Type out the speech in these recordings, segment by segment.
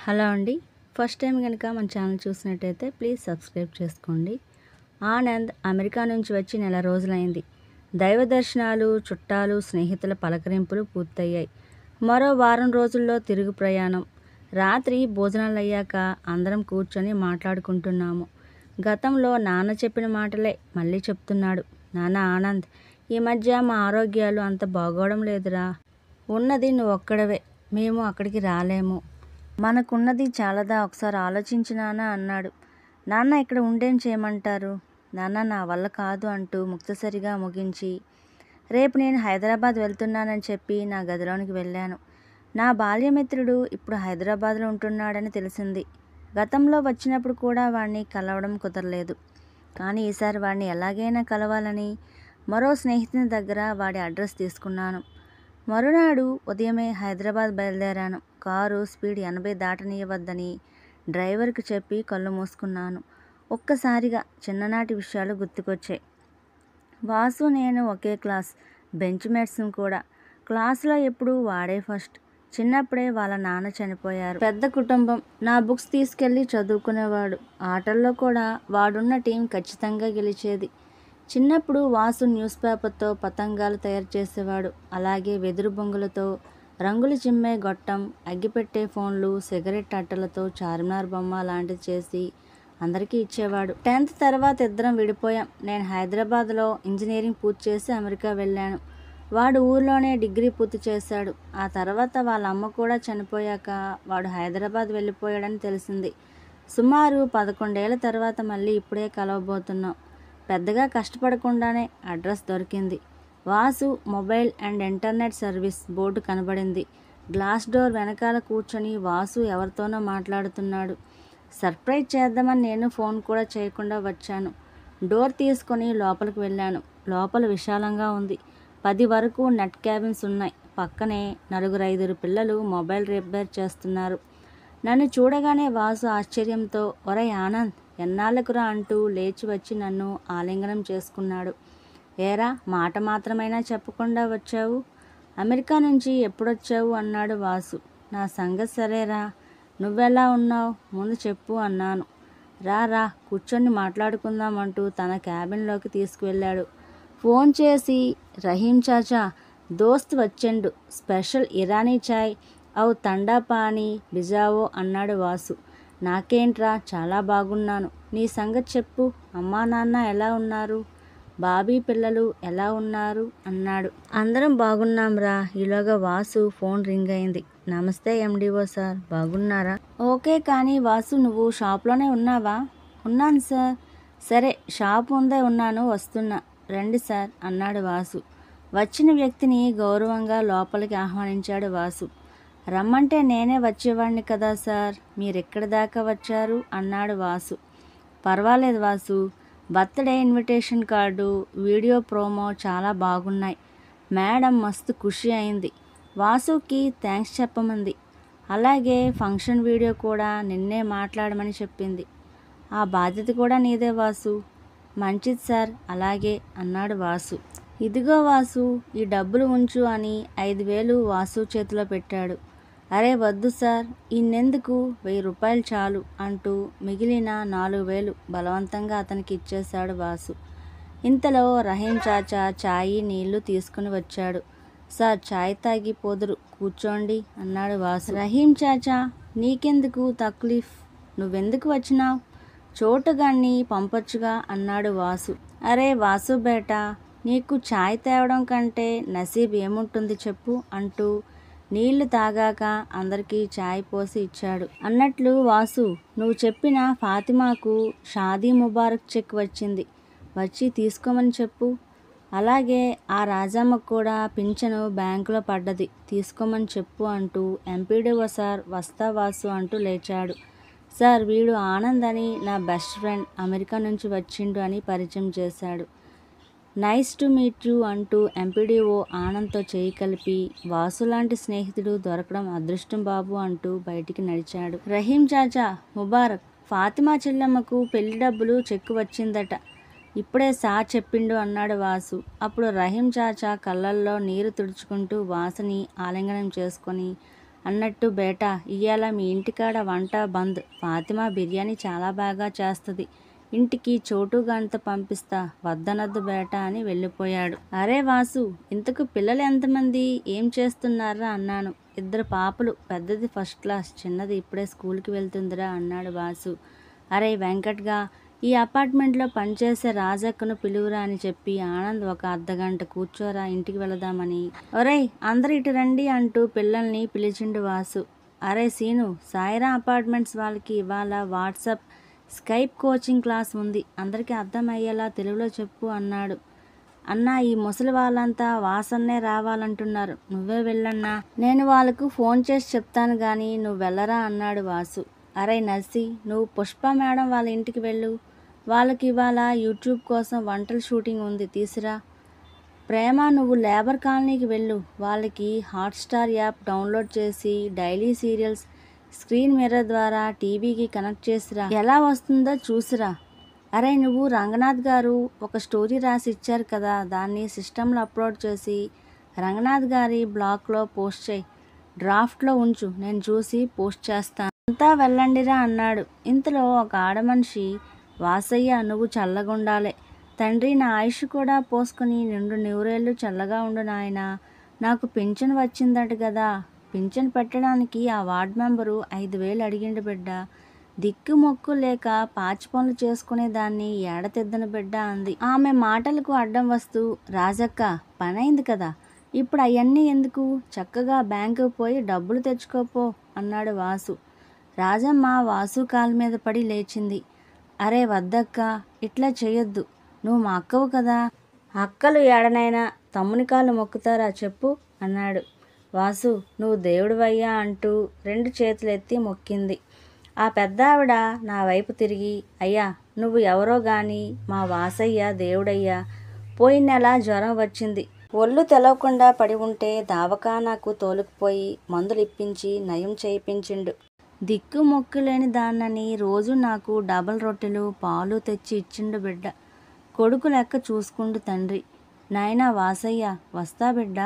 Hello అండి. First time కనుక మన ఛానల్ చూసినట్టయితే ప్లీజ్ సబ్స్క్రైబ్ చేసుకోండి. ఆనంద్ అమెరికా నుంచి వచ్చి నెల రోజులైంది. దైవ దర్శనాలు, చుట్టాలు, స్నేహితుల పలకరింపులు పూర్తయ్యాయి. మరో వారం రోజుల్లో తిరుగు ప్రయాణం. రాత్రి భోజనాలు అయ్యాక అందరం కూర్చొని మాట్లాడుకుంటున్నాము. గతంలో నాన్న చెప్పిన మాటలే మళ్ళీ చెప్తున్నాడు. నాన్న ఆనంద్, ఈ మధ్య మా ఆరోగ్యాలు అంత బాగోవడం లేదురా. ఉన్నది నువ్వు ఒక్కడవే. మేము అక్కడికి రాలేము. మనకున్నది చాలదా, ఒకసారి ఆలోచించు నాన్న అన్నాడు. నాన్న ఇక్కడ ఉండేం చేయమంటారు? నాన్న నా వల్ల కాదు అంటూ ముక్తసరిగా ముగించి రేపు నేను హైదరాబాద్ వెళ్తున్నానని చెప్పి నా గదిలోనికి వెళ్ళాను. నా బాల్యమిత్రుడు ఇప్పుడు హైదరాబాద్లో ఉంటున్నాడని తెలిసింది. గతంలో వచ్చినప్పుడు కూడా వాడిని కలవడం కుదరలేదు. కానీ ఈసారి వాడిని ఎలాగైనా కలవాలని మరో స్నేహితుని దగ్గర వాడి అడ్రస్ తీసుకున్నాను. మరునాడు ఉదయమే హైదరాబాద్ బయలుదేరాను. కారు స్పీడ్ 80 దాటనీయవద్దని డ్రైవర్కి చెప్పి కళ్ళు మూసుకున్నాను. ఒక్కసారిగా చిన్ననాటి విషయాలు గుర్తుకొచ్చాయి. వాసు నేను ఒకే క్లాస్, బెంచ్ మేట్స్ కూడా. క్లాసులో ఎప్పుడు వాడే ఫస్ట్. చిన్నప్పుడే వాళ్ళ నాన్న చనిపోయారు. పెద్ద కుటుంబం. నా బుక్స్ తీసుకెళ్ళి చదువుకునేవాడు. ఆటల్లో కూడా వాడున్న టీం ఖచ్చితంగా గెలిచేది. చిన్నప్పుడు వాసు న్యూస్ పేపర్తో పతంగాలు తయారు చేసేవాడు. అలాగే వెదురు బొంగులతో రంగులు చిమ్మే గొట్టం, అగ్గిపెట్టే ఫోన్లు, సిగరెట్ అట్టలతో చార్మినార్ బొమ్మ లాంటిది చేసి అందరికీ ఇచ్చేవాడు. 10th తర్వాత ఇద్దరం విడిపోయాం. నేను హైదరాబాద్లో ఇంజనీరింగ్ పూర్తి చేసి అమెరికా వెళ్ళాను. వాడు ఊర్లోనే డిగ్రీ పూర్తి చేశాడు. ఆ తర్వాత వాళ్ళ అమ్మ కూడా చనిపోయాక వాడు హైదరాబాద్ వెళ్ళిపోయాడని తెలిసింది. సుమారు 11 ఏళ్ల తర్వాత మళ్ళీ ఇప్పుడే కలవబోతున్నాం. పెద్దగా కష్టపడకుండానే అడ్రస్ దొరికింది. Vasu mobile and internet service board కనబడింది. గ్లాస్ డోర్ వెనకాల కూర్చొని వాసు ఎవరితోనో మాట్లాడుతున్నాడు. సర్ప్రైజ్ చేద్దామని నేను ఫోన్ కూడా చేయకుండా వచ్చాను. డోర్ తీసుకొని లోపలికి వెళ్ళాను. లోపల విశాలంగా ఉంది. 10 వరకు నెట్ క్యాబిన్స్ ఉన్నాయి. పక్కనే 4-5 పిల్లలు మొబైల్ రిపేర్ చేస్తున్నారు. నన్ను చూడగానే వాసు ఆశ్చర్యంతో ఒరేయ్ ఆనంద్, ఎన్నాళ్ళకురా అంటూ లేచి వచ్చి నన్ను ఆలింగనం చేసుకున్నాడు. ఏరా, మాట మాత్రమైనా చెప్పకుండా వచ్చావు? అమెరికా నుంచి ఎప్పుడొచ్చావు అన్నాడు వాసు. నా సంగతి సరేరా, నువ్వెలా ఉన్నావు ముందు చెప్పు అన్నాను. రా కూర్చొని మాట్లాడుకుందాం అంటూ తన క్యాబిన్లోకి తీసుకువెళ్ళాడు. ఫోన్ చేసి రహీం చాచా దోస్త్ వచ్చిండు, స్పెషల్ ఇరానీ చాయ్ ఔ తండా పానీ బిజావో అన్నాడు వాసు. నాకేంట్రా, చాలా బాగున్నాను. నీ సంగతి చెప్పు. అమ్మా నాన్న ఎలా ఉన్నారు? బాబీ పిల్లలు ఎలా ఉన్నారు అన్నాడు. అందరం బాగున్నాంరా. ఈలోగా వాసు ఫోన్ రింగ్ అయింది. నమస్తే ఎండిఓ సార్, బాగున్నారా? ఓకే, కానీ వాసు నువ్వు షాప్లోనే ఉన్నావా? ఉన్నాను సార్. సరే, షాప్ ముందే ఉన్నాను, వస్తున్నా. రండి సార్ అన్నాడు వాసు. వచ్చిన వ్యక్తిని గౌరవంగా లోపలికి ఆహ్వానించాడు వాసు. రమ్మంటే నేనే వచ్చేవాడిని కదా సార్, మీరెక్కడి దాకా వచ్చారు అన్నాడు వాసు. పర్వాలేదు Vasu, birthday invitation card, video promo చాలా బాగున్నాయి. మేడం మస్తు ఖుషి అయింది. వాసుకి థ్యాంక్స్ చెప్పమంది. అలాగే ఫంక్షన్ వీడియో కూడా నిన్నే మాట్లాడమని చెప్పింది. ఆ బాధ్యత కూడా నీదే వాసు. మంచిది సార్, అలాగే అన్నాడు వాసు. ఇదిగో వాసు, ఈ డబ్బులు ఉంచు అని 5,000 వాసు చేతిలో పెట్టాడు. అరే వద్దు సార్, ఇన్నెందుకు, 1000 రూపాయలు చాలు అంటూ మిగిలిన 4,000 బలవంతంగా అతనికి ఇచ్చేశాడు వాసు. ఇంతలో రహీం చాచా చాయ్ నీళ్లు తీసుకుని వచ్చాడు. సార్, చాయ్ తాగి పోదురు, కూర్చోండి అన్నాడు వాసు. రహీం చాచా, నీకెందుకు తక్లీఫ్, నువ్వెందుకు వచ్చినావు? చోటుగాన్ని పంపొచ్చుగా అన్నాడు వాసు. అరే వాసు బేటా, నీకు చాయ్ తేవడం కంటే నసీబ్ ఏముంటుంది చెప్పు అంటూ నీళ్లు తాగాక అందరికీ చాయ్ పోసి ఇచ్చాడు. అన్నట్లు వాసు, నువ్వు చెప్పిన ఫాతిమాకు షాదీ ముబారక్ చెక్ వచ్చింది, వచ్చి తీసుకోమని చెప్పు. అలాగే ఆ రాజమ్మకు కూడా పింఛను బ్యాంకులో పడ్డది, తీసుకోమని చెప్పు అంటూ ఎంపీడీఓ సార్ వస్తా వాసు అంటూ లేచాడు. సార్, వీడు ఆనంద్ అని నా బెస్ట్ ఫ్రెండ్, అమెరికా నుంచి వచ్చిండు అని పరిచయం చేశాడు. నైస్ టు మీట్ యూ అంటూ ఎంపీడీఓ ఆనంద్తో చేయి కలిపి వాసు లాంటి స్నేహితుడు దొరకడం అదృష్టం బాబు అంటూ బయటికి నడిచాడు. రహీం చాచా ముబారక్, ఫాతిమా చెల్లెమ్మకు పెళ్లి డబ్బులు చెక్కు వచ్చిందట, ఇప్పుడే సార్ చెప్పిండు అన్నాడు వాసు. అప్పుడు రహీం చాచా కళ్ళల్లో నీరు తుడుచుకుంటూ వాసుని ఆలింగనం చేసుకొని అన్నట్టు బేటా ఇయ్యాల మీ ఇంటికాడ వంట బంద్. ఫాతిమా బిర్యానీ చాలా బాగా చేస్తుంది. ఇంటికి చోటు గంట పంపిస్తా, వద్దనద్దు బేటా అని వెళ్ళిపోయాడు. అరే వాసు, ఇంతకు పిల్లలు ఎంతమంది, ఏం చేస్తున్నారా అన్నాను. 2 పాపలు, పెద్దది ఫస్ట్ క్లాస్, చిన్నది ఇప్పుడే స్కూల్కి వెళ్తుందిరా అన్నాడు వాసు. అరే వెంకట్గా, ఈ అపార్ట్మెంట్లో పనిచేసే రాజక్కను పిలువురా అని చెప్పి ఆనంద్ ఒక అర్ధగంట కూర్చోరా, ఇంటికి వెళదామని. ఒరేయ్ అందరు ఇటు రండి అంటూ పిల్లల్ని పిలిచిండు వాసు. అరే సీను, సాయిరా అపార్ట్మెంట్స్ వాళ్ళకి ఇవాళ వాట్సాప్ స్కైప్ కోచింగ్ క్లాస్ ఉంది, అందరికీ అర్థమయ్యేలా తెలుగులో చెప్పు అన్నాడు. అన్నా, ఈ ముసలి వాళ్ళంతా వాసన్నే రావాలంటున్నారు, నువ్వే వెళ్ళన్నా. నేను వాళ్ళకు ఫోన్ చేసి చెప్తాను కానీ నువ్వు వెళ్ళరా అన్నాడు వాసు. అరే నర్సి, నువ్వు పుష్ప మేడం వాళ్ళ ఇంటికి వెళ్ళు, వాళ్ళకి ఇవాళ యూట్యూబ్ కోసం వంటల షూటింగ్ ఉంది, తీసురా. ప్రేమ, నువ్వు లేబర్ కాలనీకి వెళ్ళు, వాళ్ళకి హాట్స్టార్ యాప్ డౌన్లోడ్ చేసి డైలీ సీరియల్స్ స్క్రీన్ మిర్రర్ ద్వారా టీవీకి కనెక్ట్ చేసిరా, ఎలా వస్తుందో చూసిరా. అరే నువ్వు రంగనాథ్ గారు ఒక స్టోరీ రాసి ఇచ్చారు కదా, దాన్ని సిస్టంలో అప్లోడ్ చేసి రంగనాథ్ గారి బ్లాగ్లో పోస్ట్ చేయి, డ్రాఫ్ట్లో ఉంచు, నేను చూసి పోస్ట్ చేస్తాను. అంతా వెళ్ళండిరా అన్నాడు. ఇంతలో ఒక ఆడమనిషి, వాసయ్య నువ్వు చల్లగుండాలే తండ్రి, నా ఆయుష్ కూడా పోసుకొని నిండు నూరేళ్ళు చల్లగా ఉండు నాయనా, నాకు పింఛన్ వచ్చిందట కదా, పింఛన్ పెట్టడానికి ఆ వార్డ్ మెంబరు 5,000 అడిగిండు బిడ్డ, దిక్కు మొక్కు లేక పాచి పనులు చేసుకునేదాన్ని ఏడతెద్దను బిడ్డ అంది. ఆమె మాటలకు అడ్డం వస్తూ, రాజక్క పనైంది కదా, ఇప్పుడు అవన్నీ ఎందుకు, చక్కగా బ్యాంకుకు పోయి డబ్బులు తెచ్చుకోపో అన్నాడు వాసు. రాజమ్మ వాసు కాలు మీద పడి లేచింది. అరే వద్దక్క, ఇట్లా చేయొద్దు, నువ్వు మా అక్కవు కదా, అక్కలు ఏడనైనా తమ్ముని కాళ్ళు మొక్కుతారా చెప్పు అన్నాడు. వాసు, నువ్వు దేవుడివయ్యా అంటూ 2 చేతులెత్తి మొక్కింది. ఆ పెద్ద ఆవిడ నా వైపు తిరిగి, అయ్యా నువ్వు ఎవరో గాని మా వాసయ్య దేవుడయ్యా, పోయిన నెల జ్వరం వచ్చింది, ఒళ్ళు తెలవకుండా పడి ఉంటే దావఖానాకు తోలుకుపోయి మందులు ఇప్పించి నయం చేయించిండు, దిక్కు మొక్కు లేని దాన్నని రోజు నాకు డబల్ రొట్టెలు పాలు తెచ్చి ఇచ్చిండు బిడ్డ, కొడుకు లెక్క చూసుకుండు తండ్రి. నాయనా వాసయ్య, వస్తా బిడ్డ,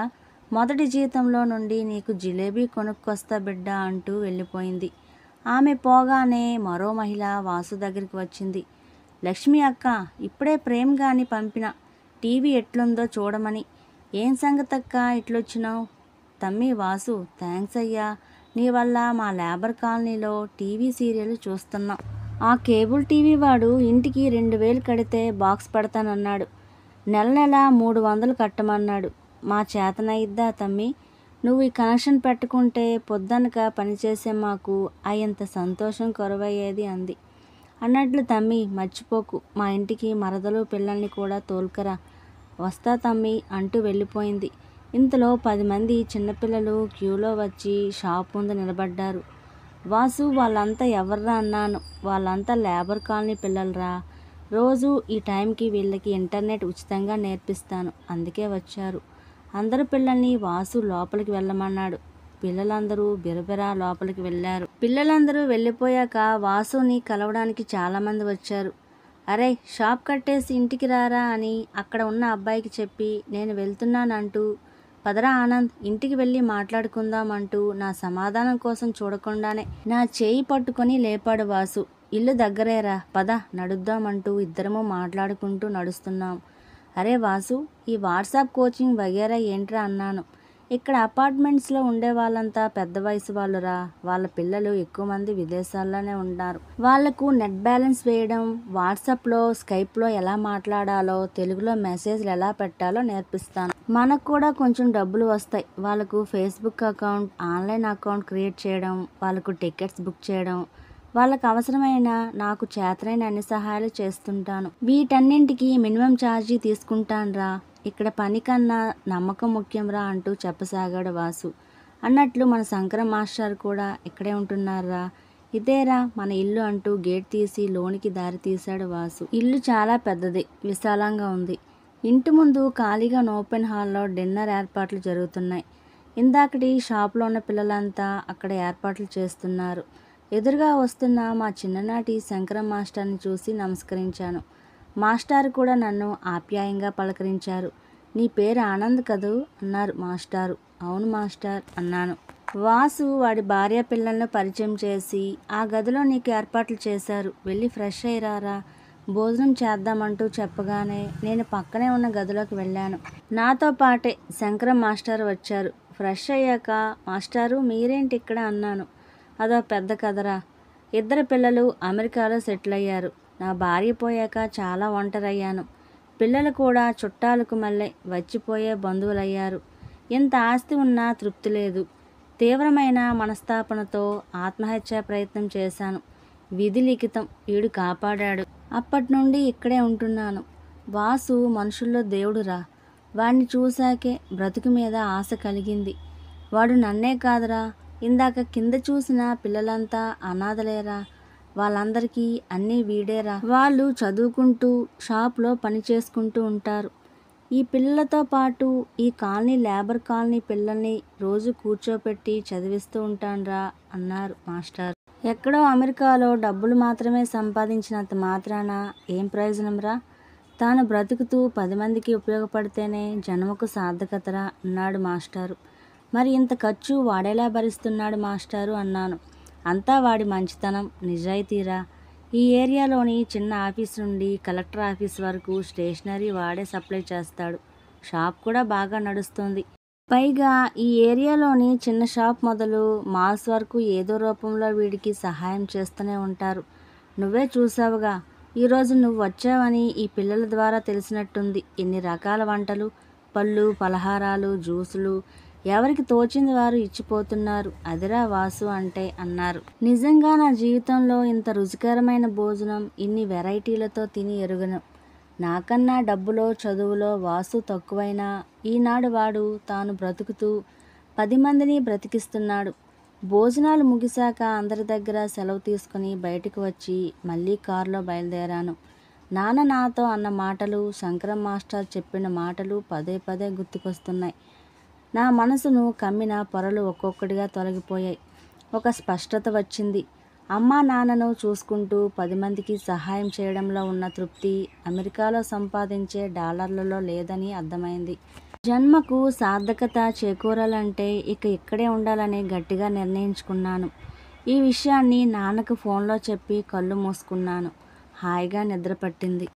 మొదటి జీతంలో నుండి నీకు జిలేబీ కొనుక్కొస్తా బిడ్డ అంటూ వెళ్ళిపోయింది. ఆమె పోగానే మరో మహిళ వాసు దగ్గరికి వచ్చింది. లక్ష్మి అక్క, ఇప్పుడే ప్రేమ్ గాని పంపిన, టీవీ ఎట్లుందో చూడమని. ఏం సంగతక్క ఇట్లొచ్చినావు? తమ్మి వాసు, థ్యాంక్స్ అయ్యా, నీ వల్ల మా లేబర్ కాలనీలో టీవీ సీరియల్ చూస్తున్నాం. ఆ కేబుల్ టీవీ వాడు ఇంటికి 2,000 కడితే బాక్స్ పెడతానన్నాడు, నెల నెల 300 కట్టమన్నాడు. మా చేతనయిద్దా తమ్మి, నువ్వు ఈ కనెక్షన్ పెట్టుకుంటే పొద్దనక పనిచేసే మాకు అయ్యంత సంతోషం కొరవయ్యేది అంది. అన్నట్లు తమ్మి మర్చిపోకు, మా ఇంటికి మరదలు పిల్లల్ని కూడా తోలుకరా, వస్తా తమ్మి అంటూ వెళ్ళిపోయింది. ఇంతలో 10 మంది చిన్నపిల్లలు క్యూలో వచ్చి షాప్ ముందు నిలబడ్డారు. వాసు, వాళ్ళంతా ఎవర్రా అన్నాను. వాళ్ళంతా లేబర్ కాలనీ పిల్లలరా, రోజు ఈ టైంకి వీళ్ళకి ఇంటర్నెట్ ఉచితంగా నేర్పిస్తాను, అందుకే వచ్చారు. అందరు పిల్లల్ని వాసు లోపలికి వెళ్ళమన్నాడు. పిల్లలందరూ బిరబిరా లోపలికి వెళ్ళారు. పిల్లలందరూ వెళ్ళిపోయాక వాసుని కలవడానికి చాలామంది వచ్చారు. అరే షాప్ కట్టేసి ఇంటికి రారా అని అక్కడ ఉన్న అబ్బాయికి చెప్పి నేను వెళ్తున్నానంటూ, పదరా ఆనంద్ ఇంటికి వెళ్ళి మాట్లాడుకుందాం అంటూ నా సమాధానం కోసం చూడకుండానే నా చేయి పట్టుకొని లేపాడు వాసు. ఇల్లు దగ్గరేరా, పద నడుద్దామంటూ ఇద్దరము మాట్లాడుకుంటూ నడుస్తున్నాం. అరే వాసు, ఈ వాట్సాప్ కోచింగ్ వగేరా ఏంట్రా అన్నాను. ఇక్కడ అపార్ట్మెంట్స్లో ఉండే వాళ్ళంతా పెద్ద వయసు వాళ్ళురా, వాళ్ళ పిల్లలు ఎక్కువ మంది విదేశాల్లోనే ఉన్నారు. వాళ్లకు నెట్ బ్యాలెన్స్ వేయడం, వాట్సాప్లో స్కైప్లో ఎలా మాట్లాడాలో, తెలుగులో మెసేజ్లు ఎలా పెట్టాలో నేర్పిస్తాను. మనకు కూడా కొంచెం డబ్బులు వస్తాయి. వాళ్ళకు Facebook account, online account create చేయడం, వాళ్ళకు టికెట్స్ బుక్ చేయడం, వాళ్ళకు అవసరమైన నాకు చేతనైన అన్ని సహాయాలు చేస్తుంటాను. వీటన్నింటికి మినిమం ఛార్జీ తీసుకుంటానురా, ఇక్కడ పని కన్నా నమ్మకం ముఖ్యంరా అంటూ చెప్పసాగాడు వాసు. అన్నట్లు మన శంకర మాస్టర్ కూడా ఇక్కడే ఉంటున్నారా, ఇదేరా మన ఇల్లు అంటూ గేట్ తీసి లోనికి దారి తీశాడు వాసు. ఇల్లు చాలా పెద్దది, విశాలంగా ఉంది. ఇంటి ముందు ఖాళీగా ఓపెన్ హాల్లో డిన్నర్ ఏర్పాట్లు జరుగుతున్నాయి. ఇందాకటి షాప్లో ఉన్న పిల్లలంతా అక్కడ ఏర్పాట్లు చేస్తున్నారు. ఎదురుగా వస్తున్న మా చిన్ననాటి శంకరం మాస్టర్ని చూసి నమస్కరించాను. మాస్టారు కూడా నన్ను ఆప్యాయంగా పలకరించారు. నీ పేరు ఆనంద్ కదూ అన్నారు మాస్టారు. అవును మాస్టర్ అన్నాను. వాసు వాడి భార్య పిల్లలను పరిచయం చేసి, ఆ గదిలో నీకు ఏర్పాట్లు చేశారు, వెళ్ళి ఫ్రెష్ అయ్యిరారా, భోజనం చేద్దామంటూ చెప్పగానే నేను పక్కనే ఉన్న గదిలోకి వెళ్ళాను. నాతో పాటే శంకరం మాస్టారు వచ్చారు. ఫ్రెష్ అయ్యాక, మాస్టారు మీరేంటి ఇక్కడ అన్నాను. అదో పెద్ద కథరా. ఇద్దరు పిల్లలు అమెరికాలో సెటిల్ అయ్యారు. నా భార్య పోయాక చాలా ఒంటరయ్యాను. పిల్లలు కూడా చుట్టాలకు మళ్ళీ వచ్చిపోయే బంధువులయ్యారు. ఇంత ఆస్తి ఉన్నా తృప్తి లేదు. తీవ్రమైన మనస్తాపనతో ఆత్మహత్యా ప్రయత్నం చేశాను. విధి లిఖితం, ఈడు కాపాడాడు. అప్పటి నుండి ఇక్కడే ఉంటున్నాను. వాసు మనుషుల్లో దేవుడురా. వాడిని చూశాకే బ్రతుకు మీద ఆశ కలిగింది. వాడు నన్నే కాదురా, ఇందాక కింద చూసిన పిల్లలంతా అనాథలేరా. వాళ్ళందరికీ అన్నీ వీడేరా. వాళ్ళు చదువుకుంటూ షాప్లో పని చేసుకుంటూ ఉంటారు. ఈ పిల్లలతో పాటు ఈ కాలనీ లేబర్ కాలనీ పిల్లల్ని రోజు కూర్చోపెట్టి చదివిస్తూ ఉంటానురా అన్నారు మాస్టర్. ఎక్కడో అమెరికాలో డబ్బులు మాత్రమే సంపాదించినంత మాత్రాన ఏం ప్రయోజనంరా. తాను బ్రతుకుతూ 10 మందికి ఉపయోగపడితేనే జన్మకు సార్థకతరా అన్నాడు మాస్టారు. మరి ఇంత ఖర్చు వాడేలా భరిస్తున్నాడు మాస్టారు అన్నాను. అంతా వాడి మంచితనం, నిజాయితీరా. ఈ ఏరియాలోని చిన్న ఆఫీస్ నుండి కలెక్టర్ ఆఫీస్ వరకు స్టేషనరీ వాడే సప్లై చేస్తాడు. షాప్ కూడా బాగా నడుస్తుంది. పైగా ఈ ఏరియాలోని చిన్న షాప్ మొదలు మాల్స్ వరకు ఏదో రూపంలో వీడికి సహాయం చేస్తూనే ఉంటారు. నువ్వే చూసావుగా, ఈరోజు నువ్వు వచ్చావని ఈ పిల్లల ద్వారా తెలిసినట్టుంది. ఇన్ని రకాల వంటలు, పళ్ళు, పలహారాలు, జ్యూసులు ఎవరికి తోచింది వారు ఇచ్చిపోతున్నారు. అదిరా వాసు అంటే అన్నారు. నిజంగా నా జీవితంలో ఇంత రుచికరమైన భోజనం ఇన్ని వెరైటీలతో తిని ఎరుగను. నాకన్నా డబ్బులో చదువులో వాసు తక్కువైనా ఈనాడు వాడు తాను బ్రతుకుతూ 10 మందిని బ్రతికిస్తున్నాడు. భోజనాలు ముగిశాక అందరి దగ్గర సెలవు తీసుకుని బయటకు వచ్చి మళ్ళీ కారులో బయలుదేరాను. నాన్న నాతో అన్న మాటలు, శంకరం మాస్టర్ చెప్పిన మాటలు పదే పదే గుర్తుకొస్తున్నాయి. నా మనసును కమ్మిన పొరలు ఒక్కొక్కటిగా తొలగిపోయాయి. ఒక స్పష్టత వచ్చింది. అమ్మా నాన్నను చూసుకుంటూ 10 మందికి సహాయం చేయడంలో ఉన్న తృప్తి అమెరికాలో సంపాదించే డాలర్లలో లేదని అర్థమైంది. జన్మకు సార్థకత చేకూరాలంటే ఇక ఇక్కడే ఉండాలని గట్టిగా నిర్ణయించుకున్నాను. ఈ విషయాన్ని నాన్నకు ఫోన్లో చెప్పి కళ్ళు మూసుకున్నాను. హాయిగా నిద్ర పట్టింది.